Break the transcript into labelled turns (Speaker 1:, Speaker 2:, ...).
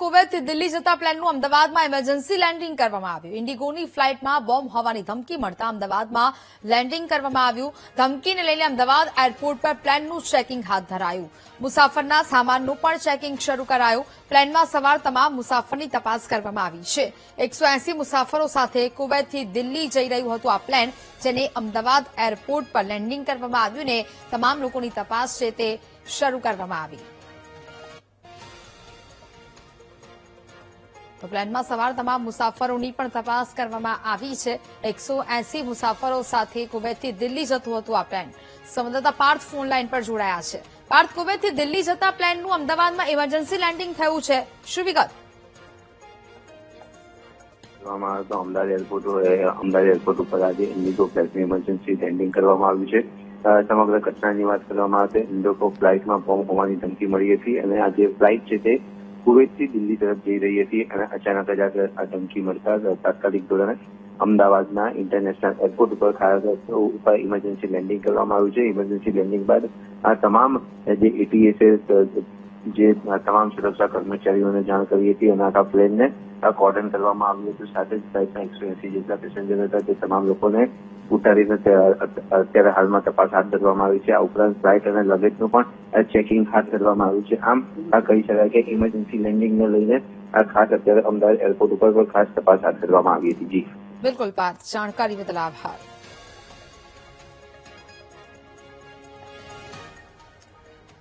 Speaker 1: કુવૈતથી દિલ્હી જતા પ્લેનનું અમદાવાદમાં emergency landing કરવામાં આવ્યું। ઇન્ડિગોની ફ્લાઇટમાં બોમ્બ હોવાની ધમકી મળતા અમદાવાદમાં લેન્ડિંગ કરવામાં આવ્યું। ધમકીને લઈને અમદાવાદ એરપોર્ટ પર પ્લેનનું ચેકિંગ હાથ ધરાયું। મુસાફરના સામાનનું પણ ચેકિંગ શરૂ કરાયું। પ્લેનમાં સવાર તમામ મુસાફરની તપાસ કરવામાં આવી છે। 180 મુસાફરો સાથે કુવૈતથી દિલ્હી જઈ રહ્યું હતું આ પ્લેન, જેને અમદાવાદ એરપોર્ટ પર લેન્ડિંગ કરવામાં આવ્યું ને તમામ લોકોની તપાસ છે તે શરૂ કરવામાં આવી। તો પ્લેનમાં સવાર તમામ મુસાફરોની પણ તપાસ કરવામાં આવી છે। 180 મુસાફરો સાથે કુવૈતથી દિલ્હી જતું હતું આ પ્લેન। સંવાદદાતા પાર્થ ફોન લાઈન પર જોડાયા છે। પાર્થ, કુવૈતથી દિલ્હી જતા પ્લેનનું અમદાવાદમાં ઇમરજન્સી લેન્ડિંગ થયું છે, શું વિગત?
Speaker 2: અમદાવાદ એરપોર્ટ ઉપર આજે ઇન્ડિગો ફ્લાઇટનું ઇમરજન્સી લેન્ડિંગ કરવામાં આવ્યું છે। સમગ્ર ઘટનાની વાત કરવામાં આવે તો ઇન્ડિગો ફ્લાઇટમાં બોમ્બ હોવાની ધમકી મળી હતી અને આ જે ફ્લાઇટ છે તે કુવૈતથી દિલ્હી તરફ જઈ રહી હતી અને અચાનક જ આ ધમકી મળતા તાત્કાલિક ધોરણે અમદાવાદના ઇન્ટરનેશનલ એરપોર્ટ ઉપર ઇમરજન્સી લેન્ડિંગ કરવામાં આવ્યું છે। ઇમરજન્સી લેન્ડિંગ બાદ આ તમામ જે એટીએસે જે તમામ સુરક્ષા કર્મચારીઓને જાણ કરી હતી અને આ પ્લેનને કોર્ડન કરવામાં આવ્યું હતું। સાથે જ ફ્લાઇટના 180 જેટલા પેસેન્જર હતા તે તમામ લોકોને ઉતારીને અત્યારે હાલમાં તપાસ હાથ ધરવામાં આવી છે। આ ઉપરાંત ફ્લાઇટ અને લગેજનું પણ ચેકિંગ હાથ ધરવામાં આવ્યું છે। આમ આ કહી શકાય કે ઇમરજન્સી લેન્ડિંગને લઈને આ ખાસ અત્યારે અમદાવાદ એરપોર્ટ ઉપર ખાસ તપાસ હાથ ધરવામાં આવી હતી। જી
Speaker 1: બિલકુલ પાર્થ, જાણકારી બદલ આભાર।